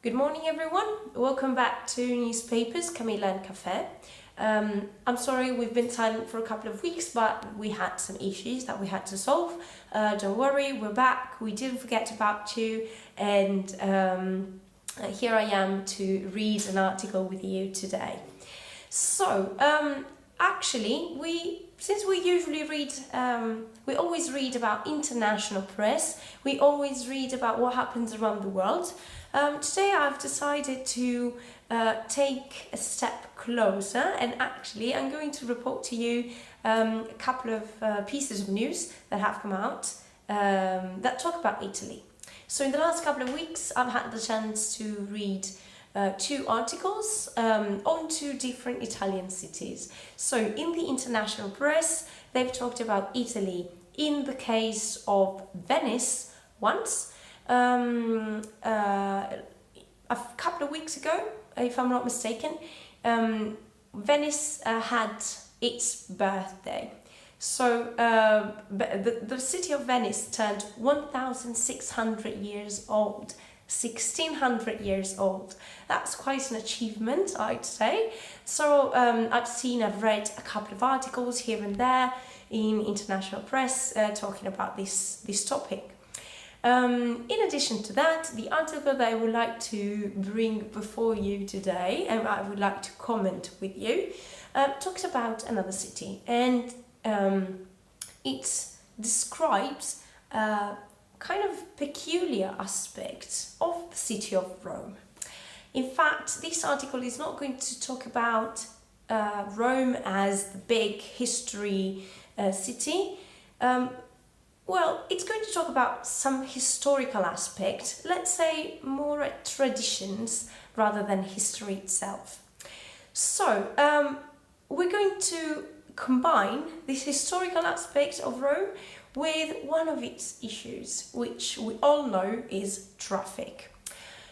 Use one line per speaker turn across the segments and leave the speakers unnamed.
Good morning, everyone. Welcome back to Newspapers, Camilla and Caffé. I'm sorry we've been silent for a couple of weeks, but we had some issues that we had to solve. Don't worry, we're back. We didn't forget about you, and here I am to read an article with you today. So, since we usually read, we always read about international press, we always read about what happens around the world. Today I've decided to take a step closer, and actually I'm going to report to you a couple of pieces of news that have come out that talk about Italy. So in the last couple of weeks I've had the chance to read two articles on two different Italian cities. So in the international press, they've talked about Italy in the case of Venice once, a couple of weeks ago, if I'm not mistaken. Venice had its birthday. So the city of Venice turned 1,600 years old. 1,600 years old. That's quite an achievement, I'd say. So I've read a couple of articles here and there in international press talking about this topic. In addition to that, the article that I would like to bring before you today, and I would like to comment with you, talks about another city, and it describes kind of peculiar aspects of the city of Rome. In fact, this article is not going to talk about Rome as the big history city. Well, it's going to talk about some historical aspect, let's say more at traditions rather than history itself. So, we're going to combine this historical aspect of Rome with one of its issues, which we all know is traffic.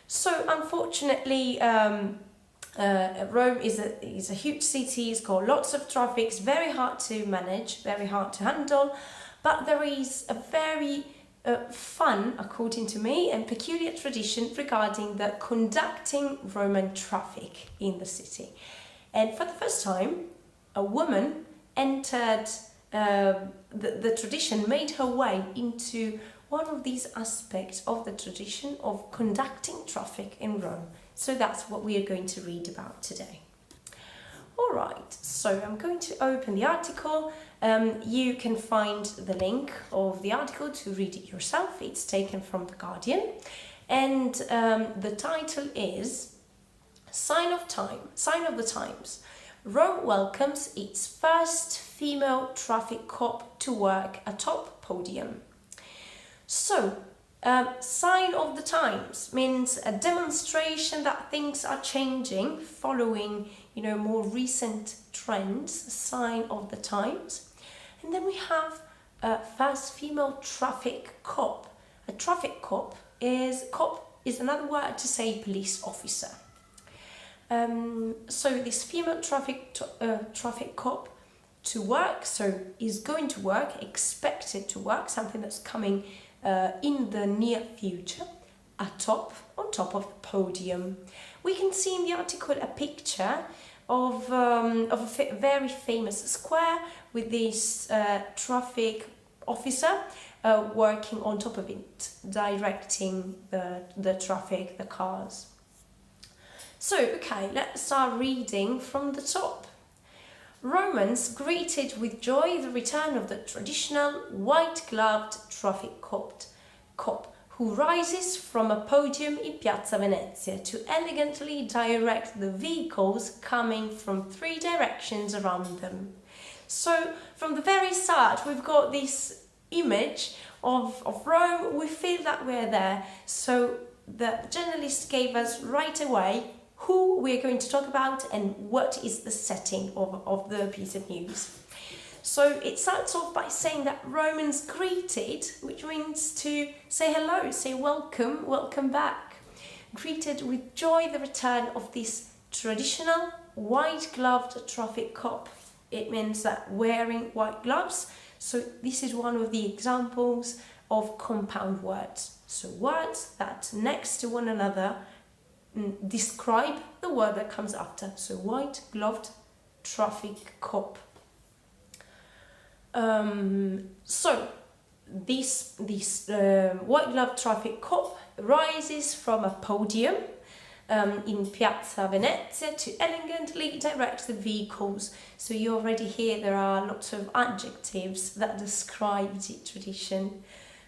So unfortunately, Rome is a huge city. It's got lots of traffic. It's very hard to manage, very hard to handle, but there is a very fun, according to me, and peculiar tradition regarding the conducting Roman traffic in the city. And for the first time, a woman entered the tradition, made her way into one of these aspects of the tradition of conducting traffic in Rome. So that's what we are going to read about today. Alright, so I'm going to open the article. You can find the link of the article to read it yourself. It's taken from The Guardian, and the title is Sign of the Times. Rome welcomes its first female traffic cop to work atop podium. So, sign of the times means a demonstration that things are changing following, more recent trends, sign of the times. And then we have a first female traffic cop. A traffic cop is another word to say police officer. So this female traffic cop to work, so is going to work, expected to work, something that's coming in the near future, on top of the podium. We can see in the article a picture of a very famous square with this traffic officer working on top of it, directing the traffic, the cars. So, okay, let's start reading from the top. Romans greeted with joy the return of the traditional white-gloved traffic cop who rises from a podium in Piazza Venezia to elegantly direct the vehicles coming from three directions around them. So, from the very start, we've got this image of Rome. We feel that we're there. So, the journalist gave us right away who we're going to talk about and what is the setting of the piece of news. So it starts off by saying that Romans greeted, which means to say hello, say welcome back. Greeted with joy the return of this traditional white-gloved traffic cop. It means that wearing white gloves. So this is one of the examples of compound words. So words that next to one another describe the word that comes after. So white-gloved traffic cop. So this white-gloved traffic cop rises from a podium in Piazza Venezia to elegantly direct the vehicles. So you already hear there are lots of adjectives that describe the tradition.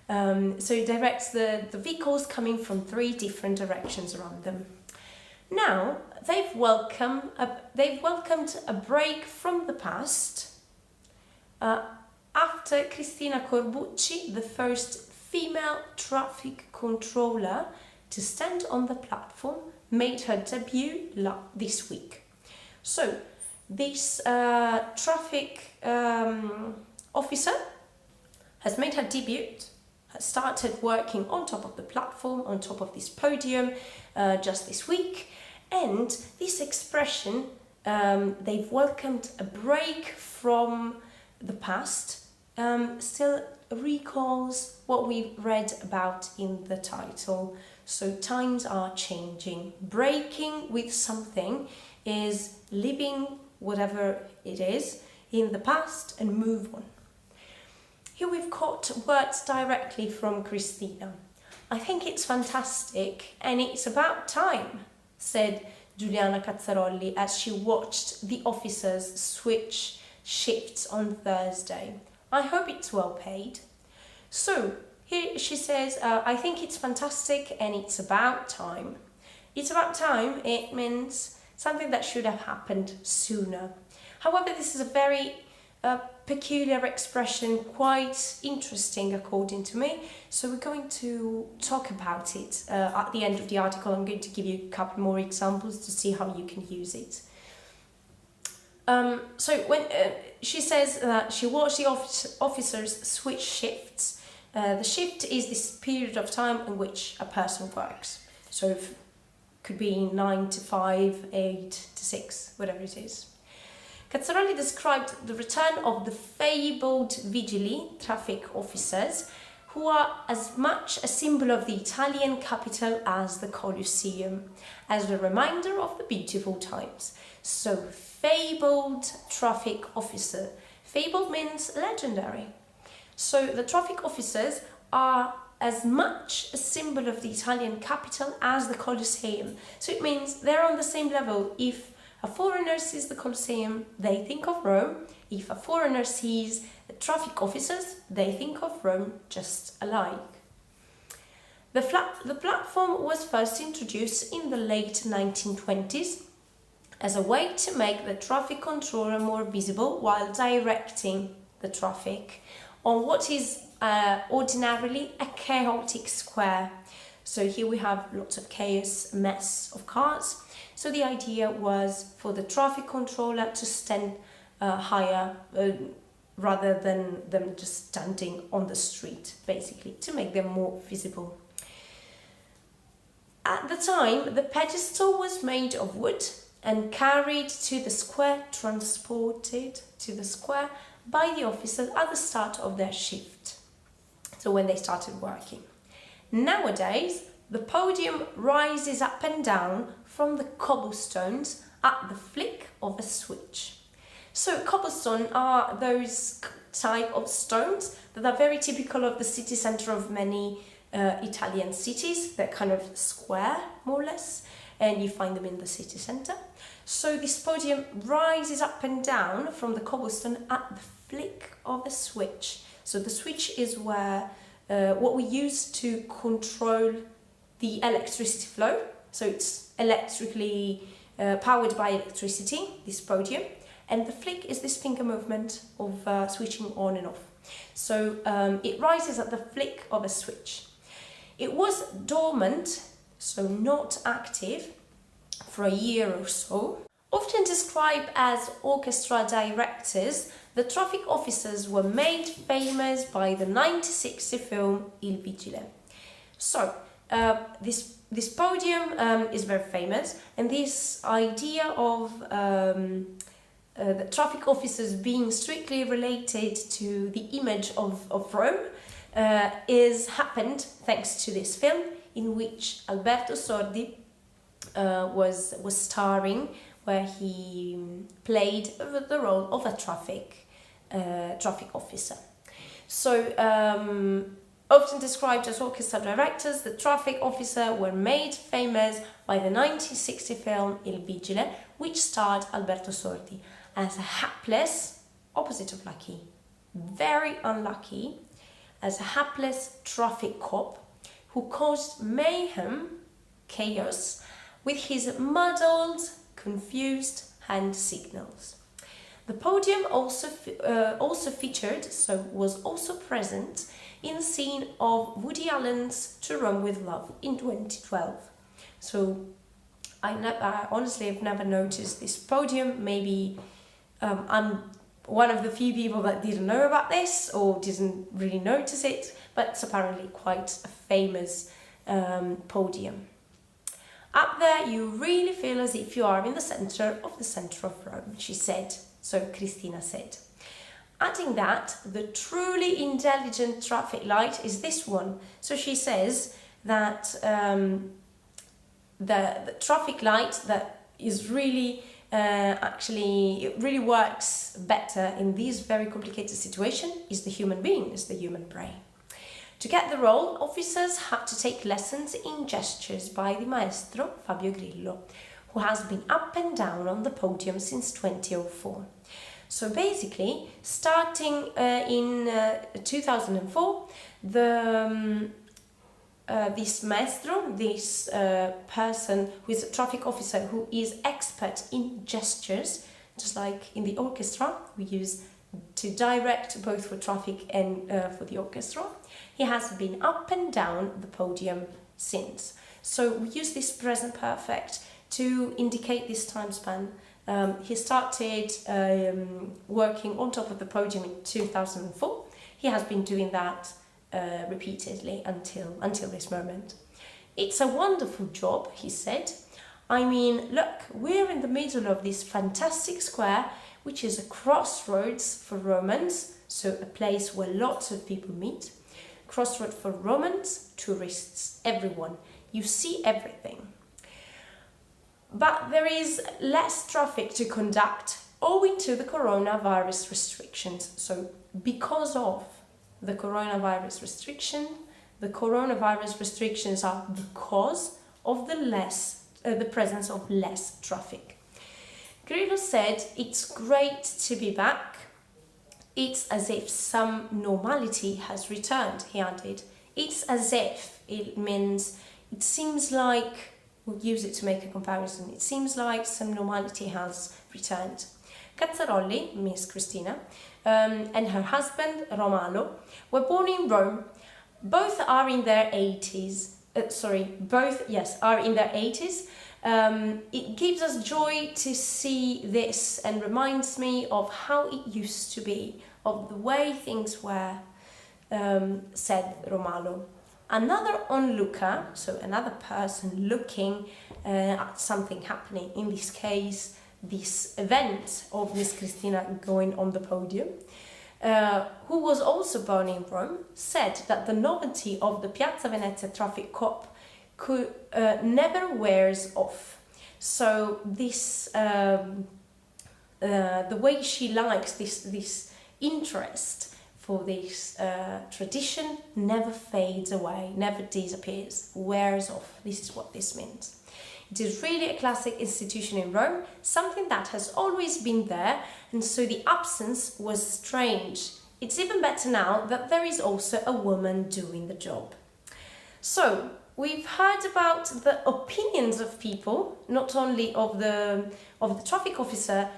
So it directs the vehicles coming from 3 different directions around them. Now they've welcomed a break from the past after Cristina Corbucci, the first female traffic controller to stand on the platform, made her debut this week. So this traffic officer has made her debut, has started working on top of the platform, on top of this podium just this week. And this expression, they've welcomed a break from the past, still recalls what we read about in the title. So times are changing. Breaking with something is leaving whatever it is in the past and move on. Here we've got words directly from Cristina. I think it's fantastic and it's about time, said Giuliana Cazzarolli as she watched the officers switch shifts on Thursday. I hope it's well paid. So here she says, I think it's fantastic and it's about time. It's about time, it means something that should have happened sooner. However, this is a very peculiar expression, quite interesting according to me. So we're going to talk about it at the end of the article. I'm going to give you a couple more examples to see how you can use it. So when she says that she watched the officers switch shifts, the shift is this period of time in which a person works. So it could be 9 to 5, 8 to 6, whatever it is. Cazzarolli described the return of the fabled vigili, traffic officers, who are as much a symbol of the Italian capital as the Colosseum, as a reminder of the beautiful times. So, fabled traffic officer. Fabled means legendary. So, the traffic officers are as much a symbol of the Italian capital as the Colosseum. So, it means they're on the same level. If a foreigner sees the Colosseum, they think of Rome. If a foreigner sees the traffic officers, they think of Rome just alike. The platform was first introduced in the late 1920s as a way to make the traffic controller more visible while directing the traffic on what is ordinarily a chaotic square. So here we have lots of chaos, mess of cars. So the idea was for the traffic controller to stand higher rather than them just standing on the street, basically, to make them more visible. At the time, the pedestal was made of wood and carried to the square, transported to the square by the officers at the start of their shift. So when they started working. Nowadays, the podium rises up and down from the cobblestones at the flick of a switch. So cobblestone are those type of stones that are very typical of the city centre of many Italian cities. They're kind of square, more or less, and you find them in the city centre. So this podium rises up and down from the cobblestone at the flick of a switch. So the switch is where what we use to control the electricity flow. So it's electrically powered by electricity, this podium. And the flick is this finger movement of switching on and off. So it rises at the flick of a switch. It was dormant, so not active, for a year or so. Often described as orchestra directors, the traffic officers were made famous by the 1960 film Il Vigile. So this podium is very famous, and this idea of the traffic officers being strictly related to the image of Rome is happened thanks to this film, in which Alberto Sordi was starring, where he played the role of a traffic officer. So, often described as orchestra directors, the traffic officer were made famous by the 1960 film Il Vigile, which starred Alberto Sordi as a hapless, opposite of lucky, very unlucky, as a hapless traffic cop who caused mayhem, chaos, with his muddled, confused hand signals. The podium also featured, so was also present in the scene of Woody Allen's To Run With Love in 2012. So I honestly have never noticed this podium. Maybe I'm one of the few people that didn't know about this or didn't really notice it, but it's apparently quite a famous podium. Up there, you really feel as if you are in the center of Rome, she said. So Cristina said. Adding that, the truly intelligent traffic light is this one. So she says that the traffic light that is really it really works better in this very complicated situation is the human being, is the human brain. To get the role, officers have to take lessons in gestures by the maestro Fabio Grillo, who has been up and down on the podium since 2004. So basically, starting in 2004, this maestro, this person who is a traffic officer who is expert in gestures, just like in the orchestra, we use to direct both for traffic and for the orchestra. He has been up and down the podium since. So we use this present perfect to indicate this time span. He started working on top of the podium in 2004. He has been doing that repeatedly until this moment. It's a wonderful job, he said. I mean, look, we're in the middle of this fantastic square, which is a crossroads for Romans, so a place where lots of people meet. Crossroad for Romans, tourists, everyone. You see everything. But there is less traffic to conduct owing to the coronavirus restrictions. So because of the coronavirus restrictions are the cause of the presence of less traffic. Grillo said, "It's great to be back. It's as if some normality has returned," he added. It's as if, it means, it seems like, we'll use it to make a comparison, it seems like some normality has returned. Cazzarolli, Miss Cristina, and her husband, Romano, were born in Rome. Both are in their 80s. Are in their 80s. It gives us joy to see this and reminds me of how it used to be, of the way things were, said Romano. Another onlooker, so another person looking at something happening, in this case, this event of Miss Cristina going on the podium, who was also born in Rome, said that the novelty of the Piazza Venezia traffic cop could never wears off. So this, the way she likes this interest for this tradition never fades away, never disappears, wears off. This is what this means. It is really a classic institution in Rome, something that has always been there, and so the absence was strange. It's even better now that there is also a woman doing the job. So, we've heard about the opinions of people, not only of the traffic officer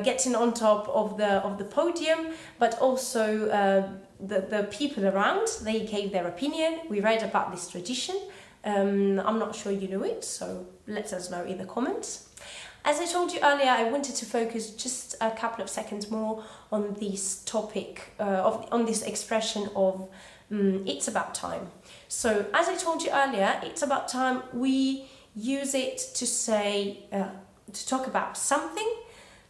getting on top of the podium, but also the people around. They gave their opinion. We read about this tradition. I'm not sure you know it, so let us know in the comments. As I told you earlier, I wanted to focus just a couple of seconds more on this topic, on this expression of it's about time. So, as I told you earlier, it's about time we use it to say, to talk about something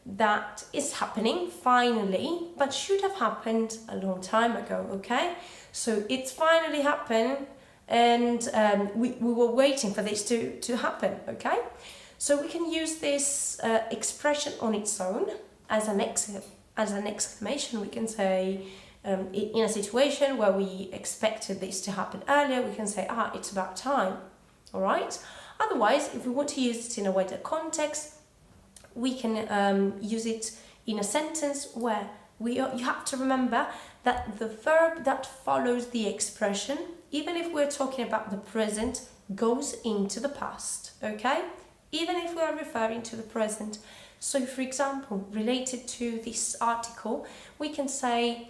that is happening finally, but should have happened a long time ago, okay? So, it's finally happened, and we were waiting for this to happen, okay? So we can use this expression on its own as an exclamation. We can say, in a situation where we expected this to happen earlier, we can say, it's about time, all right? Otherwise, if we want to use it in a wider context, we can use it in a sentence where you have to remember that the verb that follows the expression, even if we're talking about the present, goes into the past, okay? Even if we are referring to the present. So, for example, related to this article, we can say,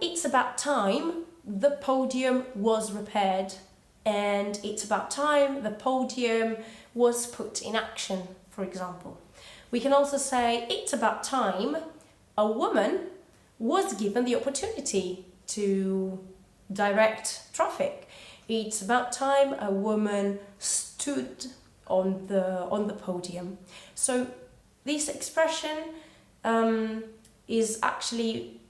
it's about time the podium was repaired, and it's about time the podium was put in action, for example. We can also say, it's about time a woman was given the opportunity to direct traffic. It's about time a woman stood on the podium. So this expression is actually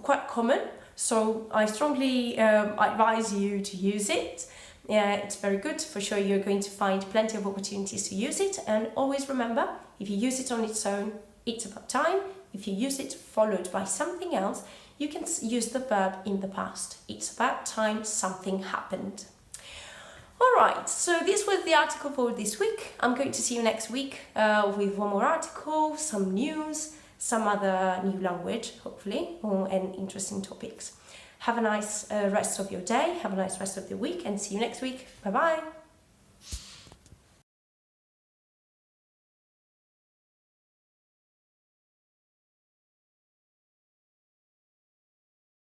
quite common, so I strongly advise you to use it. It's very good. For sure, you're going to find plenty of opportunities to use it. And always remember, if you use it on its own, it's about time. If you use it followed by something else, you can use the verb in the past. It's about time something happened. All right, so this was the article for this week. I'm going to see you next week with one more article, some news, some other new language, hopefully, and interesting topics. Have a nice rest of your day, have a nice rest of the week, and see you next week. Bye-bye.